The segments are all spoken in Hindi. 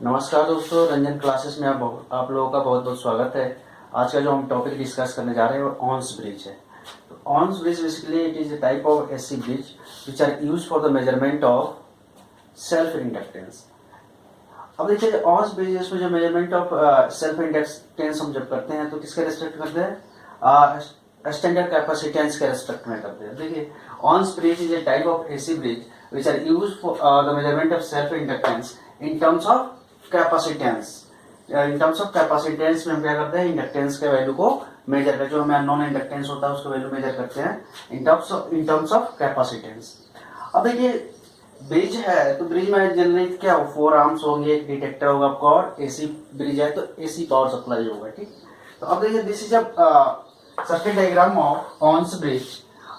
नमस्कार दोस्तों, रंजन क्लासेस में आप लोगों का बहुत बहुत स्वागत है। आज का जो हम टॉपिक डिस्कस करने जा रहे हैं वो ऑन्स ब्रिज है। तो Owen's bridge basically it is a type of AC bridge which are use for the measurement of self inductance. अब देखिए ऑन्स ब्रिज में जो मेजरमेंट ऑफ सेल्फ इंडक्टेंस हम जब करते हैं तो किसके रिस्पेक्ट करते हैं? स्टैंडर्ड कैपेसिटेंस के रिस्पेक्ट में करते हैं। देखिए Owen's bridge is a type of AC bridge which are use for the measurement of self inductance in terms of capacitance. In terms of capacitance में हम क्या करते हैं? इंडक्टेंस के वैल्यू को मेजर करते हैं। जो हमें अननोन इंडक्टेंस होता है उसको वैल्यू मेजर करते हैं इन टर्म्स ऑफ कैपेसिटेंस। अब देखिए ब्रिज है तो ब्रिज में जनरली क्या हो, 4 आर्म्स होंगे, एक डिटेक्टर होगा आपका और एसी ब्रिज है तो एसी पावर सप्लाई होगा। ठीक, तो अब देखिए this is a circuit diagram of Owen's bridge.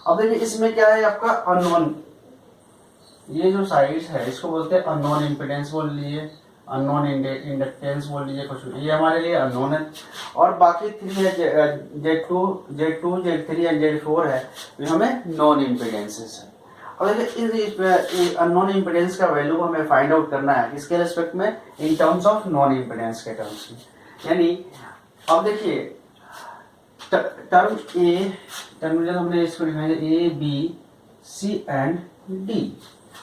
अब देखिए इसमें क्या है आपका अननोन, ये जो साइड्स है इसको बोलते हैं अननोन इम्पीडेंस बोल लीजिए, अननोन इंडक्टेंस बोल लीजिए, कुछ ये हमारे लिए अननोन है। और बाकी 3 है Z2, Z3 एंड Z4 है, ये हमें नॉन इम्पीडेंसेस है। अब देखिए अननोन इम्पीडेंस का वैल्यू को हमें फाइंड आउट करना है किसके रिस्पेक्ट में? इन टर्म्स ऑफ नॉन इम्पीडेंस के टर्म्स में। यानी अब देखिए टर्मिनल हमने इसको लिखा है A B C and D।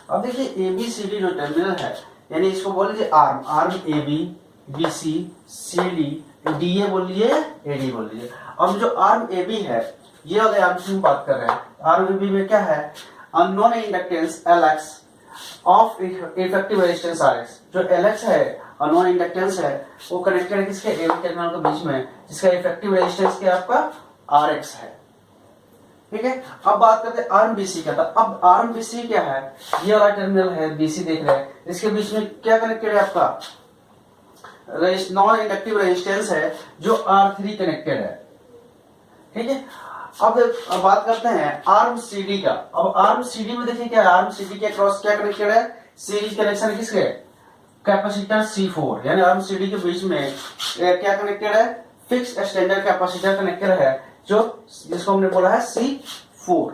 अब देखिए ए बी सी डी जो टर्मिनल है यानी इसको बोल लीजिए arm A B, B C, C D, D A बोल लीजिए, ए डी बोल लीजिए। अब जो आर्म ए बी है ये वाले आर्म की हम बात कर रहे हैं। आर्म ए बी में क्या है? Unknown inductance L x of effective resistance R x. जो एल एक्स है अननोन इंडक्टेंस है वो कनेक्टेड है किसके? ए बी टर्मिनल के बीच में, जिसका इफेक्टिव रेजिस्टेंस क्या आपका आर एक्स है। ठीक है, अब बात करते हैं आर्म बीसी का। अब आर्म बीसी क्या है? ये वाला टर्मिनल है बीसी देख रहे हैं, इसके बीच में क्या कनेक्टेड है आपका? नॉन इंडक्टिव रेजिस्टेंस है जो R3 कनेक्टेड है। ठीक है, अब बात करते हैं आर्म सीडी का। अब आर्म सीडी में देखिए क्या है? आर्म सीडी के क्रॉस क्या कनेक्टेड है? सीरीज कनेक्शन किसके? Capacitor C4। यानी आर्म सीडी के बीच में क्या कनेक्टेड है? फिक्स स्टैंडर्ड कैपेसिटर कनेक्टेड है जो जिसको हमने बोला है C4।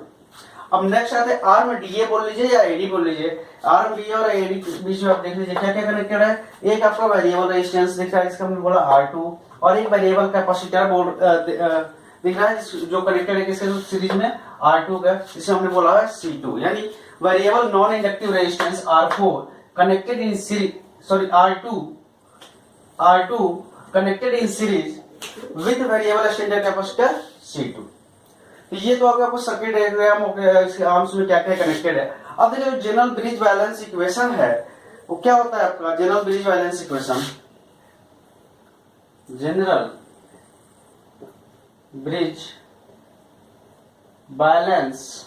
अब नेक्स्ट आते हैं आर्म डीए बोल लीजिए या एडी बोल लीजिए। आर्म डीए और एडी के बीच में आप देख लीजिए क्या क्या कनेक्टेड है। एक आपका वेरिएबल रेजिस्टेंस दिख रहा है जिसका हमने बोला R2, और एक वेरिएबल कैपेसिटर बोर्ड दिख रहा है जो कनेक्टेड है किसके सीरीज में? R2 का, जिसे हमने बोला है C2। यानी variable non inductive resistance R4 connected in series, sorry R2 connected in series with variable standard capacitor C2। तो ये तो आपको सर्किट डायग्राम हो गया, इसके आर्म्स में क्या क्या कनेक्टेड है। अब देखिए जनरल ब्रिज बैलेंस इक्वेशन है वो क्या होता है आपका? General bridge balance equation, general bridge balance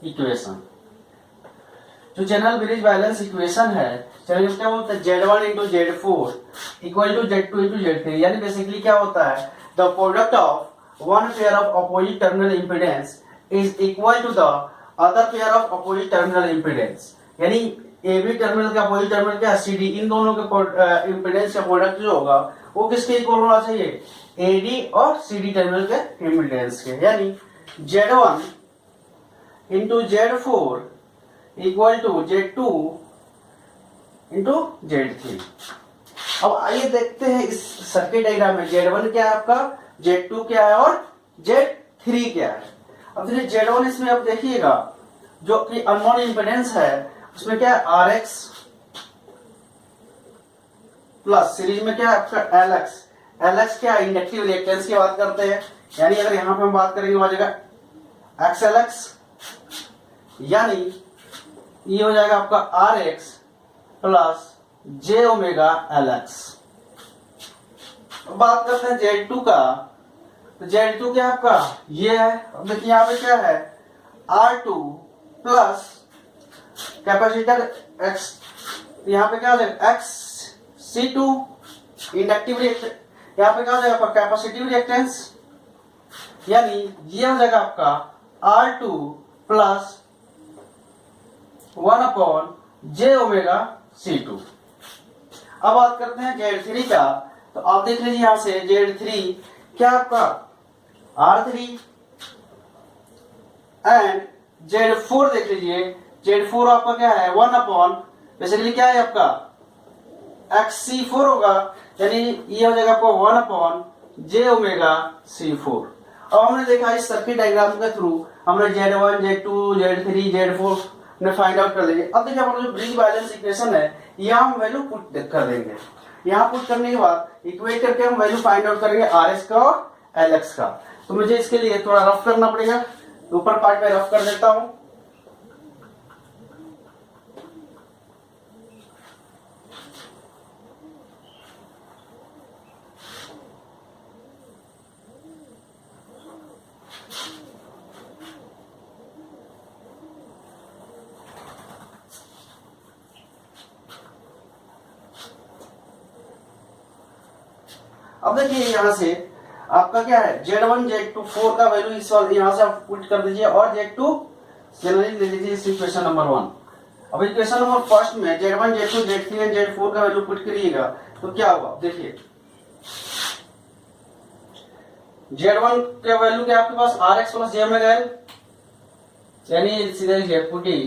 equation, जो जनरल ब्रिज बैलेंस इक्वेशन है चलिए क्या बोलते हैं? Z1 into Z4 equal to Z2 into Z3। यानी बेसिकली क्या होता है? The product of one pair of opposite terminal impedance is equal to the other pair of opposite terminal impedance. यानी ए बी टर्मिनल का अपोजिट टर्मिनल क्या? सी डी, इन दोनों के इंपीडेंस का प्रोडक्ट जो होगा वो किसके इक्वल होना चाहिए? ए डी और सी डी टर्मिनल के इंपीडेंस के। यानी Z1 into Z4 equal to Z2 into Z3। अब आइए देखते हैं इस सर्किट डायग्राम में Z1 क्या है आपका, Z2 क्या है और Z3 क्या है। अब देखिए Z1 इसमें आप देखिएगा जो कि अननोन इंपीडेंस है उसमें क्या है? RX प्लस सीरीज में क्या है आपका LX। LX क्या? इंडक्टिव रिएक्टेंस की बात करते हैं। यानी अगर यहां पे हम बात करेंगे हो जाएगा XLX, यानी ये हो जाएगा आपका RX plus J omega LX। बात करते हैं Z2 का, तो Z2 क्या आपका? ये है। अब देखिए यहाँ पे क्या है? R2 प्लस कैपेसिटर X, यहाँ पे क्या हो जाएगा? XC2 इंडक्टिव रिएक्टेंस, यहाँ पे क्या हो जाएगा आपका? Capacitive reactance. यानी ये हो जाएगा आपका R2 plus 1 upon J omega C2। अब बात करते हैं Z3 का, तो आप देख लीजिए यहां से Z3 क्या आपका? R3 एंड Z4 देख लीजिए, Z4 आपका क्या है? 1 अपॉन बेसिकली क्या है आपका? XC4 होगा, यानी ये हो जाएगा आपको 1 अपॉन जे ओमेगा C4। अब हमने देखा इस सर्किट डायग्राम के थ्रू हमने Z1, Z2, Z3, Z4 ने फाइंड आउट कर लिए। अब देखिए हमारा जो ब्रिज बैलेंस इक्वेशन है यहाँ हम वैल्यू पुट कर देंगे। यहाँ पुट करने के बाद इक्वेट करके हम वैल्यू फाइंड आउट करेंगे RS का और LX का। तो मुझे इसके लिए थोड़ा रफ करना पड़ेगा, ऊपर पार्ट में रफ कर देता हूं। अब देखिए यहां से आपका क्या है, Z1, Z2, 4 का वैल्यू इस वाले यहां से आप पुट कर दीजिए, और Z2 जनरली ले लीजिए इस इक्वेशन नंबर 1। अब इक्वेशन नंबर फर्स्ट में Z1, Z2, Z3 and Z4 का वैल्यू पुट करिएगा तो क्या होगा, देखिए Z1 का वैल्यू क्या आपके पास RX plus J omega L, यानी सीधे putting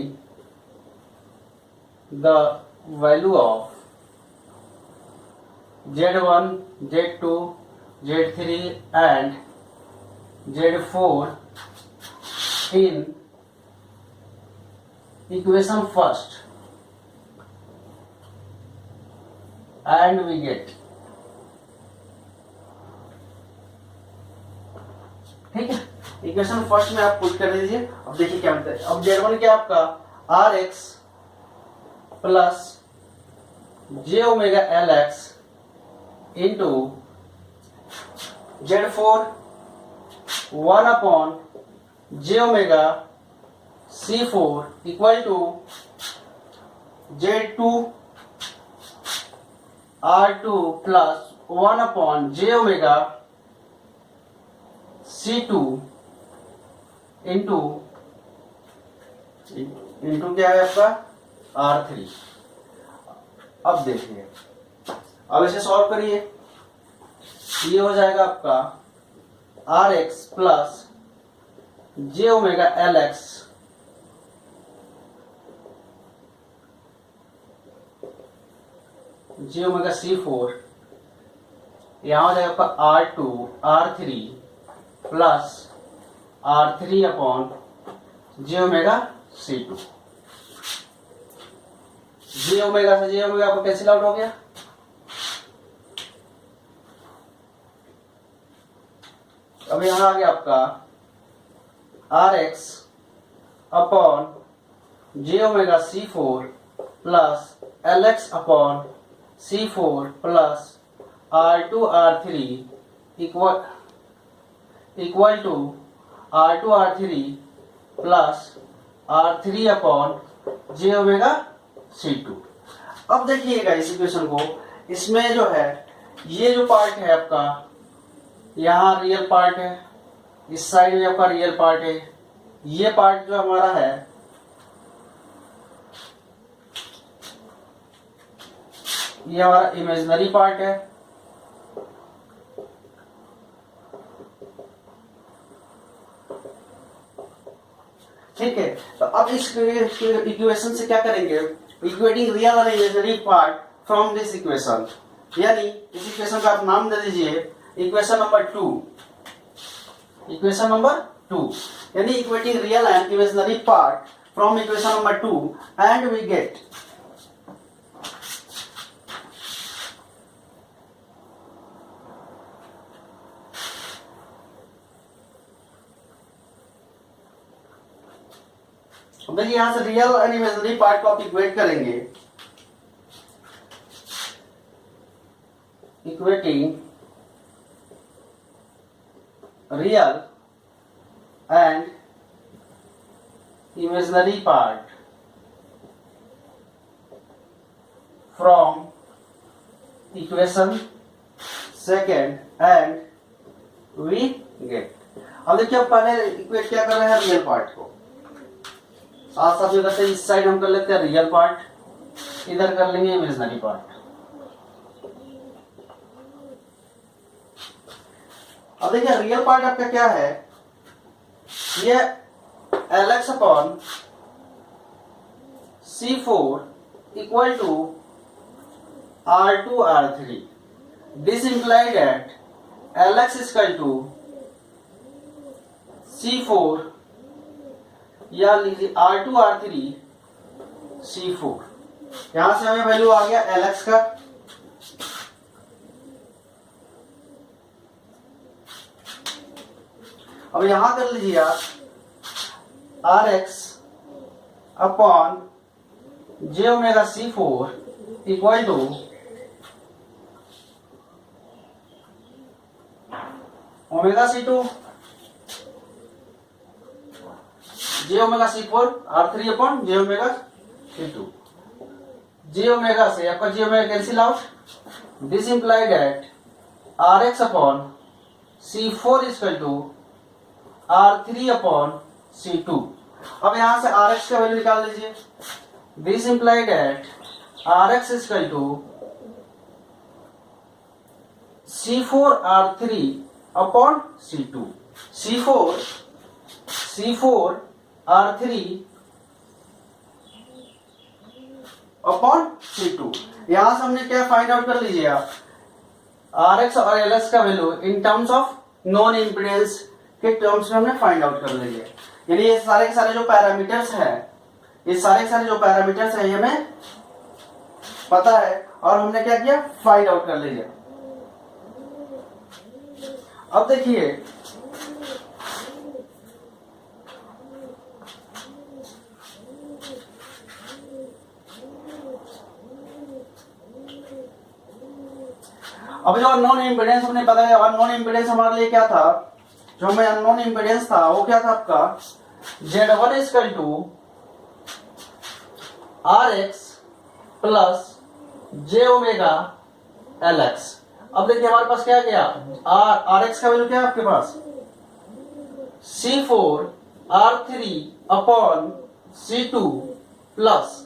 the value of Z1, Z2, Z3 and Z4 in equation first, and we get, ठीक है, इक्वेशन फर्स्ट में आप पुट कर दीजिए। अब देखिए क्या मिलता है। अब Z1 क्या आपका RX plus J omega LX into Z4 1 upon J omega C4 equal to Z2 R2 plus 1 upon J omega C2 into क्या है आपका R3। अब देखिए, अब इसे सॉल्व करिए, ये हो जाएगा आपका RX plus J omega LX J omega C4, यहां हो जाएगा आपका R2 R3 plus R3 upon J omega C2। J omega से J ओमेगा आपको कैंसिल आउट हो गया। अब यहां आ गया आपका RX upon J omega C4 plus LX upon C4 plus R2 R3 equal to R2 R3 plus R3 upon J omega C2। अब देखिएगा इस इक्वेशन को, इसमें जो है ये जो पार्ट है आपका, यहाँ रियल पार्ट है, इस साइड में आपका रियल पार्ट है, ये पार्ट जो हमारा है ये हमारा इमेजिनरी पार्ट है। ठीक है, तो अब इस इक्वेशन से क्या करेंगे, इक्वेटिंग रियल और imaginary part from this equation, यानी इस इक्वेशन का आप नाम दे दीजिए इक्वेशन नंबर 2। इक्वेशन नंबर 2 यानी equating real and imaginary part from equation number 2 and we get देखिए यहां से रियल एंड इमेजिनरी पार्ट को आप इक्वेट करेंगे, equating real and imaginary part from equation second and we get। अब देखिए अब पहले इक्वेट क्या कर रहे हैं, रियल पार्ट को, साथ साथ में करते हैं, इस साइड हम कर लेते हैं रियल पार्ट, इधर कर लेंगे इमेजिनरी पार्ट। अब देखिए रियल पार्ट आपका क्या है, ये LX upon C4 equal to R2 R3. This implies that Lx is equal to C4 या लीजिए R2 R3 C4. यहां से हमें वैल्यू आ गया Lx का, अब यहां कर लीजिए आप Rx upon j omega C4 equal to omega C2 j omega C4 R3 upon j omega C2. j omega से आपका j omega cancel out. This imply that Rx upon C4 is equal to R3 upon C2. अब यहां से Rx का वैल्यू निकाल लीजिए. This imply that Rx is equal to C4 R3 upon C2. C4 R3 upon C2. यहां से हमने क्या फाइंड आउट कर लीजिए आप, Rx और Ls का value in terms of non impedance के टर्म्स में हमने फाइंड आउट कर लिए. यानी ये सारे के सारे जो पैरामीटर्स हैं, ये सारे के सारे जो पैरामीटर्स हैं ये हमें पता है और हमने क्या किया, फाइंड आउट कर लिया. अब देखिए अब जो अननोन इम्पीडेंस हमने पता है, अननोन इम्पीडेंस हमारे लिए क्या था, जो हमें अननोन इम्पीडेंस था वो क्या था आपका, Z1 is equal to Rx plus j omega Lx. अब देखिए हमारे पास क्या गया, Rx का वैल्यू क्या है आपके पास, C4 R3 upon C2 plus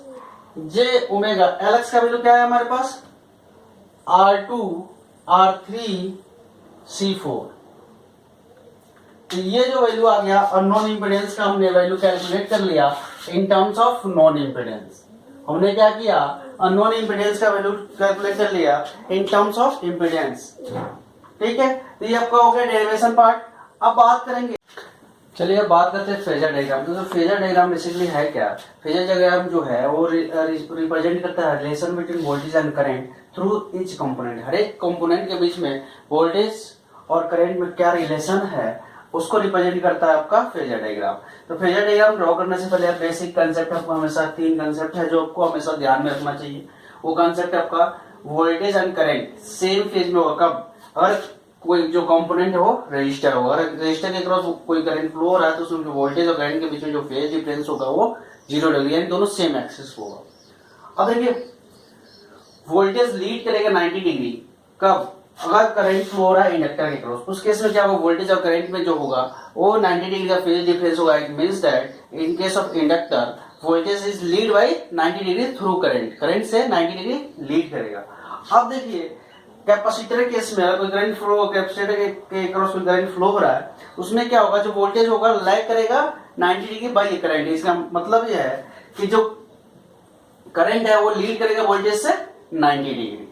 j omega Lx का वैल्यू क्या है हमारे पास, R2 R3 C4. तो ये जो वैल्यू आ गया अननोन इम्पीडेंस का, हमने वैल्यू कैलकुलेट कर लिया इन टर्म्स ऑफ नॉन इम्पीडेंस. हमने क्या किया, अननोन इम्पीडेंस का वैल्यू कैलकुलेट कर लिया इन टर्म्स ऑफ इम्पीडेंस. ठीक है, तो ये आपका हो गया डेरिवेशन पार्ट. अब बात करेंगे, चलिए अब बात करते हैं फेजर डायग्राम. तो फेजर डायग्राम बेसिकली है क्या, फेजर डायग्राम जो है वो रिप्रेजेंट करता है relation between voltage and current through each component. हर एक कंपोनेंट के बीच में वोल्टेज और करंट में क्या रिलेशन है उसको रिप्रेजेंट करता है आपका फेजर डायग्राम. तो फेजर डायग्राम ड्रॉ करने से पहले बेसिक कंसेप्ट आपको हमेशा 3 कंसेप्ट है जो आपको हमेशा ध्यान में रखना चाहिए. वो कंसेप्ट आपका voltage and current same phase में होगा कब, अगर कोई जो कंपोनेंट है वो रजिस्टर होगा. अगर रजिस्टर के क्रॉस कोई करंट फ्लो हो रहा है तो उसमें वोल्टेज और करंट के बीच में जो फेज डिफरेंस होगा वो 0 डिग्री, यानी दोनों सेम एक्सिस होगा. अब देखिए वोल्टेज लीड करेगा 90 डिग्री कब, अगर करंट फ्लो हो रहा है इंडक्टर के क्रॉस. उस केस में क्या होगा, वोल्टेज और करंट में जो होगा वो 90 डिग्री का फेज डिफरेंस होगा. It means that in case of inductor voltage is lead by 90 degree through current, current से 90 डिग्री लीड करेगा. अब देखिए कैपेसिटर के केस में अगर कोई करंट फ्लो, कैपेसिटर के क्रॉस कोई करंट फ्लो हो रहा है, उसमें क्या होगा, जो वोल्टेज होगा लैग करेगा 90 डिग्री बाय करंट. इसका मतलब यह है कि जो करंट है वो लीड करेगा वोल्टेज से 90 डिग्री.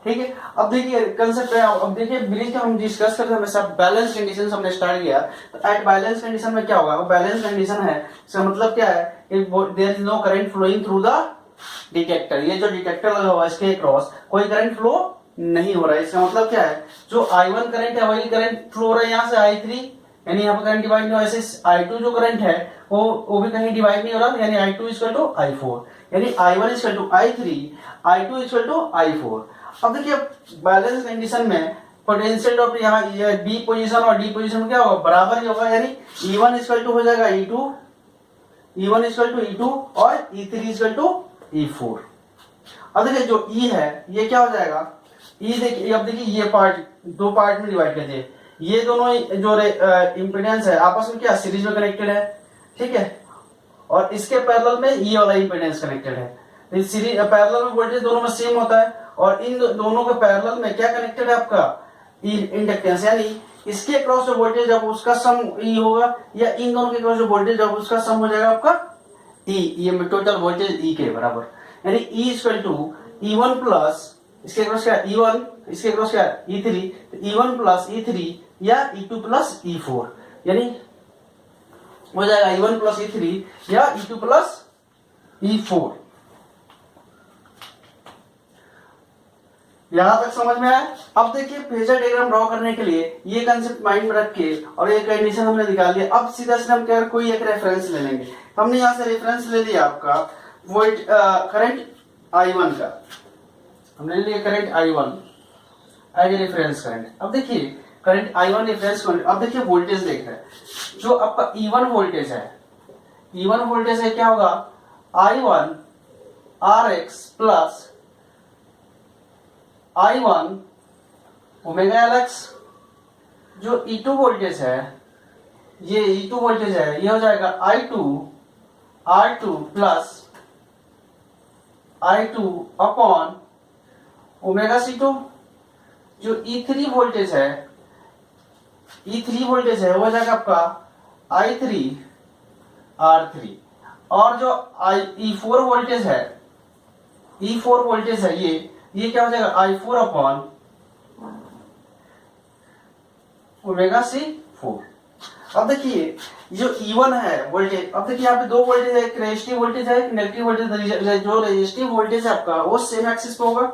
ठीक है, अब देखिए कंसेप्ट है. अब देखिए ब्रिज का हम डिस्कस करते हैं हमेशा बैलेंस कंडीशन हमने स्टार्ट किया. तो एट बैलेंस कंडीशन में क्या होगा, वो बैलेंस कंडीशन है, इसका मतलब क्या है, there is no current flowing through the detector. ये जो डिटेक्टर लगा हुआ है इसके क्रॉस कोई करंट फ्लो नहीं हो रहा है. इसका मतलब क्या है, जो I1 करंट है वही करंट फ्लो हो रहा है यहाँ से I3, यानी यहाँ पर करंट डिवाइड नहीं हो. ऐसे I2 जो करंट है वो भी कहीं डिवाइड नहीं हो रहा, यानी I2 इक्वल टू I4, यानी I1 equal to I3, I2 equal to I4. अब देखिए बैलेंस कंडीशन में पोटेंशियल ड्रॉप यहाँ बी पोजीशन और डी पोजीशन में क्या होगा, बराबर ही होगा. यानी E1 इक्वल टू हो जाएगा E2, E1 equal to E2 और E3 इक्वल टू E4. अब देखिए जो E है ये क्या हो जाएगा, E देखिए, अब देखिए ये पार्ट दो पार्ट में डिवाइड कर दिए. ये दोनों जो इम्पीडेंस है आपस में क्या सीरीज में कनेक्टेड है. ठीक है, और इसके पैरेलल में ये वाला इम्पीडेंस कनेक्टेड है. सीरीज पैरेलल में वोल्टेज दोनों में सेम होता है और इन दोनों के पैरेलल में क्या कनेक्टेड है आपका इंडक्टेंस, यानी इसके क्रॉस जो वोल्टेज है उसका सम ई होगा, या इन दोनों के क्रॉस जो वोल्टेज है उसका सम हो जाएगा आपका ई. ये टोटल वोल्टेज ई के बराबर, यानी ई इक्वल टू E1 प्लस इसके क्रॉस क्या है E1, इसके क्रॉस क्या है E3, तो E1 प्लस E3 या E2 प्लस E4, यानी हो जाएगा E1 प्लस E3 या E2 प्लस E4। यहां तक समझ में आया। अब देखिए फेजर डायग्राम ड्रॉ करने के लिए ये कंसेप्ट माइंड में रख के और ये कंडीशन हमने निकाल लिया। अब सीधा सीधा हम क्या कोई एक रेफरेंस ले लेंगे। हमने यहां से रेफरेंस ले लिया आपका वोल्ट करंट I1 का, हमने ले लिया current I1 as a reference current. अब देखिए करंट I1 रेफरेंस करंट। अब देखिए वोल्टेज देख रहे हैं, जो आपका E1 वोल्टेज है, E1 वोल्टेज है क्या होगा I1 RX plus I1 omega LX। जो E2 वोल्टेज है, ये E2 वोल्टेज है, ये हो जाएगा I2 R2 plus I2 upon omega C2। जो E3 वोल्टेज है, E3 वोल्टेज है वो हो जाएगा आपका I3 R3। और जो E4 वोल्टेज है, E4 वोल्टेज है, ये क्या हो जाएगा I4 अपॉन ओमेगा C4। अब देखिए जो E1 है वोल्टेज, अब देखिए यहाँ पे दो वोल्टेज है, एक रेजिस्टिव वोल्टेज है, एक नेगेटिव वोल्टेज। जो रेजिस्टिव वोल्टेज है आपका वो सेम एक्सिस पे होगा,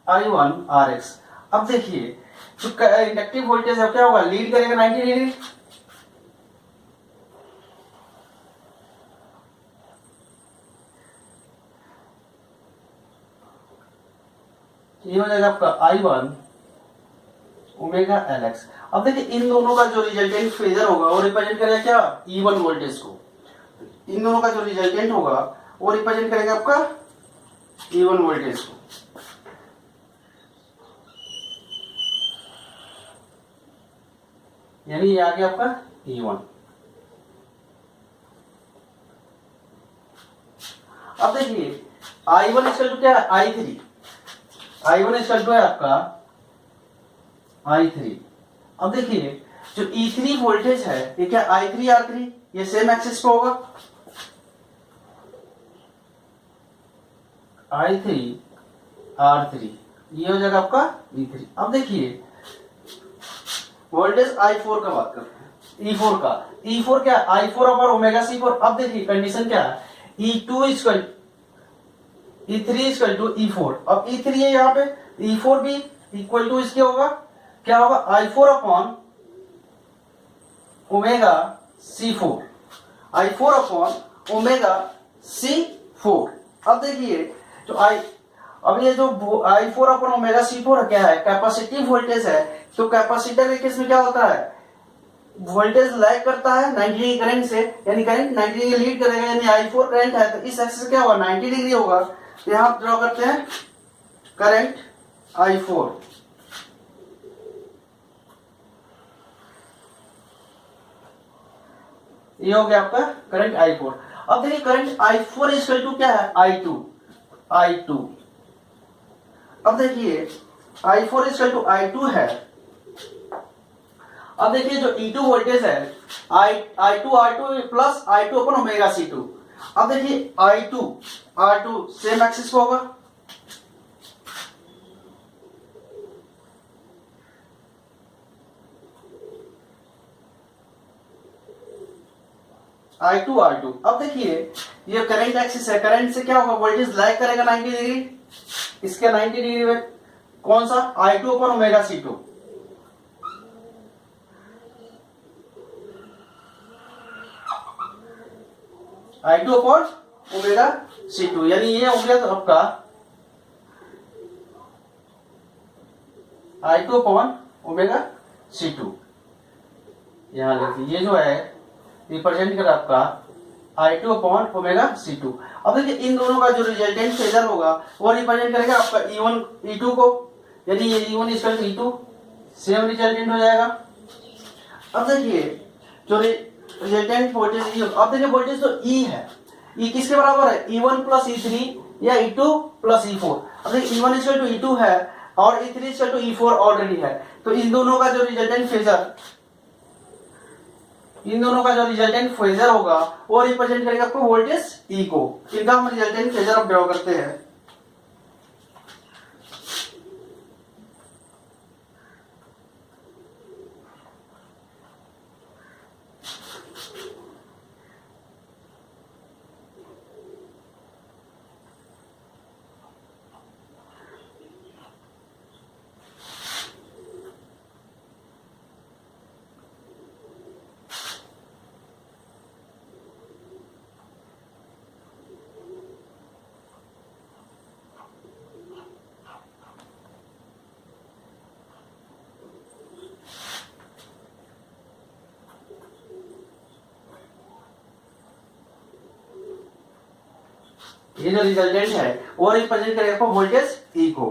I1 RX। अब देखिए जो इंडक्टिव वोल्टेज है क्या होगा, लीड करेगा 90 डिग्री। ये हो जाएगा आपका I1 ओमेगा LX। अब देखिए इन दोनों का जो रिजल्टेंट फेजर होगा वो रिप्रेजेंट करेगा क्या E1 वोल्टेज को। इन दोनों का जो रिजल्टेंट होगा वो रिप्रेजेंट करेगा आपका E1 वोल्टेज को। यानी ये आ गया आपका E1। अब देखिए I1 इक्वल टू क्या है I3। I1 इक्वल टू है आपका I3। अब देखिए जो E3 वोल्टेज है ये क्या I3 R3, ये सेम एक्सिस पे होगा, I3 R3, ये हो जाएगा आपका E3। अब देखिए वोल्टेज I4 का बात करते हैं, E4 का। E4 क्या I4 अपॉन ओमेगा C4। अब देखिए कंडीशन क्या है E2 equal E3 equal to E4। अब E3 है यहाँ पे, E4 भी इक्वल टू इसके होगा क्या होगा I4 upon omega C4, I4 upon omega C4। अब देखिए जो अब ये जो I4 अपॉन ओमेगा C4 क्या है, कैपेसिटिव वोल्टेज है। तो कैपेसिटर के केस में क्या होता है, वोल्टेज लैग करता है 90 डिग्री करंट से, यानी करंट 90 डिग्री लीड करेगा, यानी I4 करंट है तो इस एक्सिस क्या होगा 90 डिग्री होगा। तो यहां ड्रॉ करते हैं करंट I4। ये हो गया आपका करंट I4। अब देखिए करंट I4 इक्वल टू क्या है I2। अब देखिए I4 इक्वल टू I2 है। अब देखिए जो E2 वोल्टेज है I2 R2 plus I2 upon omega C2। अब देखिए I2 R2 सेम एक्सिस होगा, I2 R2। अब देखिए ये करंट एक्सिस है, करंट से क्या होगा वोल्टेज लैग करेगा 90 डिग्री, इसके 90 डिग्री में कौन सा I2 upon omega C2। I2 upon omega C2, यानी ये हो गया तो आपका I2 अपॉन ओमेगा C2। यहां देखिए ये जो है रिप्रेजेंट कर आपका I2 अपॉन ओमेगा C2। अब देखिए इन दोनों का जो रिजल्टेंट फेजर होगा वो रिप्रेजेंट करेगा आपका E1 E2 को, यानी ये E1 equal to E2 same resultant हो जाएगा। अब देखिए जो रिजल्टेंट वोल्टेज, अब देखिए वोल्टेज तो E है, E किसके बराबर है E1 प्लस E3 या E2 प्लस E4। अब देखिए E1 इक्वल टू E2 है और E3 equal to E4 already है, तो इन दोनों का जो रिजल्टेंट फेजर इन दोनों का जो रिजल्टेंट फेजर होगा वो रिप्रेजेंट करेगा आपको वोल्टेज ई को। इनका हम रिजल्टेंट फेजर अब ड्रॉ करते हैं। ये जो रिजल्टेंट है वो रिप्रेजेंट करेगा आपको वोल्टेज ई को।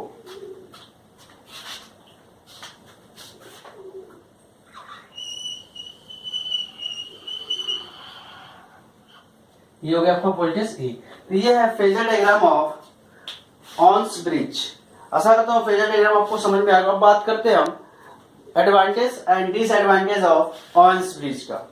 ये हो गया आपका वोल्टेज ई। तो ये है phasor diagram of Owen's bridge. आशा करता हूँ फेजर डायग्राम आपको समझ में आएगा। अब बात करते हैं हम advantage and disadvantage of Owen's bridge का।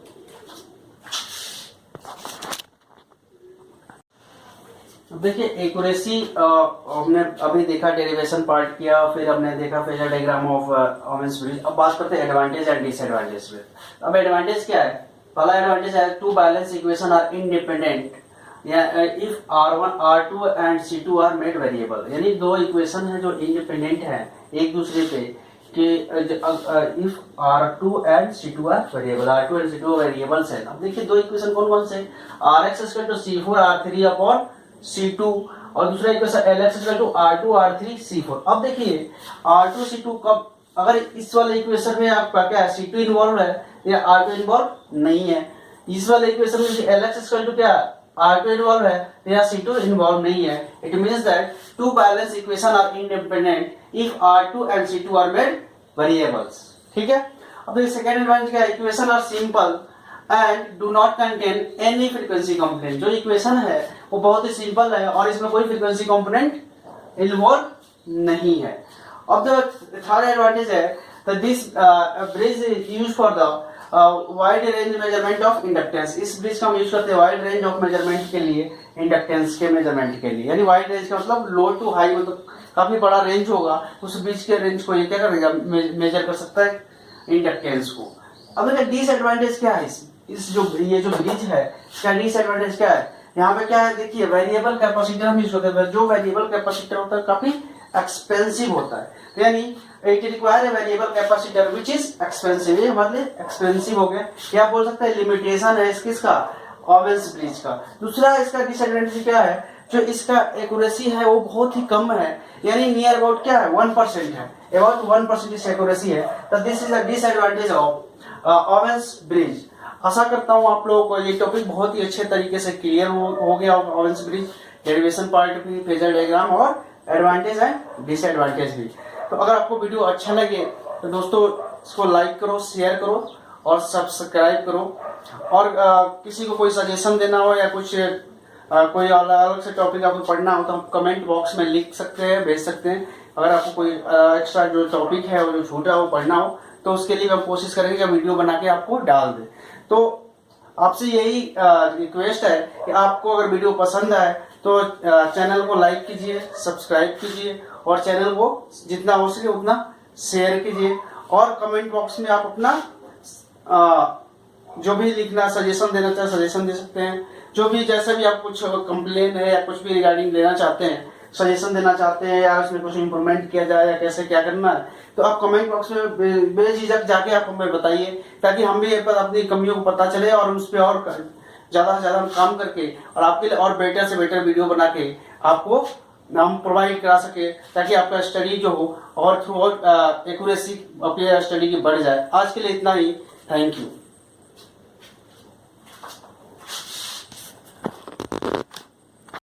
देखिए एक्यूरेसी हमने अभी देखा, डेरिवेशन पार्ट किया, फिर हमने देखा phasor diagram of Owen's bridge. अब बात करते हैं एडवांटेज एंड डिसएडवांटेज में। अब एडवांटेज क्या है? पहला एडवांटेज है two balance equation are independent if R1 R2 and C2 are made variable. यानी दो इक्वेशन है जो इंडिपेंडेंट है एक दूसरे पे कि if R2 and C2 are variable, R2 and C2 variables है। अब देखिए दो इक्वेशन कौन कौन से? RX C4 R3 upon C2 और दूसरा equation LX R2 R3 C4। अब देखिए R2 C2 कब, अगर इस वाले इक्वेशन में आपका क्या है C2 इन्वॉल्व है या R2 इन्वॉल्व नहीं है, इस वाले इक्वेशन में LX क्या R2 इन्वॉल्व है या C2 इन्वॉल्व नहीं है। It means that two balance equation are independent if R2 and C2 are made variables. ठीक है। अब ये सेकंड एडवांटेज क्या है? Equation are simple and do not contain any frequency component. जो इक्वेशन है वो बहुत ही सिंपल है और इसमें कोई फ्रीक्वेंसी कंपोनेंट इन्वॉल्व नहीं है। अब जो थर्ड एडवांटेज है तो this bridge is used for the wide range measurement of inductance. इस ब्रिज का हम यूज करते हैं वाइड रेंज ऑफ मेजरमेंट के लिए, इंडक्टेंस के मेजरमेंट के लिए। यानी वाइड रेंज का मतलब लो टू हाई, मतलब काफी बड़ा रेंज होगा, उस ब्रिज के रेंज को ये क्या करेगा, मेजर कर सकता है इंडक्टेंस को। अब डिसएडवांटेज क्या है इस जो ये जो ब्रिज है इसका डिसएडवांटेज क्या है? यहाँ पे क्या है देखिए, वेरिएबल कैपेसिटर हम यूज करते हैं। जो वेरिएबल कैपेसिटर होता है काफी एक्सपेंसिव होता है, यानी it require a variable capacitor which is expensive. ये हमारे लिए एक्सपेंसिव हो गया, या आप बोल सकते हैं लिमिटेशन है किसका, ऑवेंस ब्रिज का। दूसरा इसका डिसएडवांटेज क्या है, जो इसका एक्यूरेसी है वो बहुत ही कम है, यानी नियर अबाउट क्या है 1% है, अबाउट 1% एक्यूरेसी है। तो this is a disadvantage of Owen's bridge. आशा करता हूँ आप लोगों को ये टॉपिक बहुत ही अच्छे तरीके से क्लियर हो गया। ऑवेंस ब्रिज, डेरिवेशन पार्ट भी, फेजर डायग्राम और एडवांटेज एंड डिसएडवांटेज भी। तो अगर आपको वीडियो अच्छा लगे तो दोस्तों इसको लाइक करो, शेयर करो और सब्सक्राइब करो। और किसी को कोई सजेशन देना हो या कुछ कोई अलग से टॉपिक आपको पढ़ना हो तो हम कमेंट बॉक्स में लिख सकते हैं, भेज सकते हैं। अगर आपको कोई एक्स्ट्रा जो टॉपिक है वो जो छूटा हो पढ़ना हो तो उसके लिए हम कोशिश करेंगे कि वीडियो बना के आपको डाल दें। तो आपसे यही रिक्वेस्ट है कि आपको अगर वीडियो पसंद आए तो चैनल को लाइक कीजिए, सब्सक्राइब कीजिए और चैनल को जितना हो सके उतना शेयर कीजिए। और कमेंट बॉक्स में आप अपना जो भी लिखना, सजेशन देना चाहे सजेशन दे सकते हैं। जो भी जैसे भी आप कुछ कंप्लेन है या कुछ भी रिगार्डिंग लेना चाहते हैं, सजेशन देना चाहते हैं या उसमें कुछ इम्प्रूवमेंट किया जाए या कैसे क्या करना है, तो आप कमेंट बॉक्स में बेझिझक जाके आप हमें बताइए, ताकि हम भी अपनी कमियों को पता चले और उस पर और ज्यादा से ज्यादा काम करके और आपके लिए और बेटर से बेटर वीडियो बना के आपको हम प्रोवाइड करा सके, ताकि आपका स्टडी जो हो और थ्रू आउट एक्यूरेसी अपनी स्टडी की बढ़ जाए। आज के लिए इतना ही। Thank you.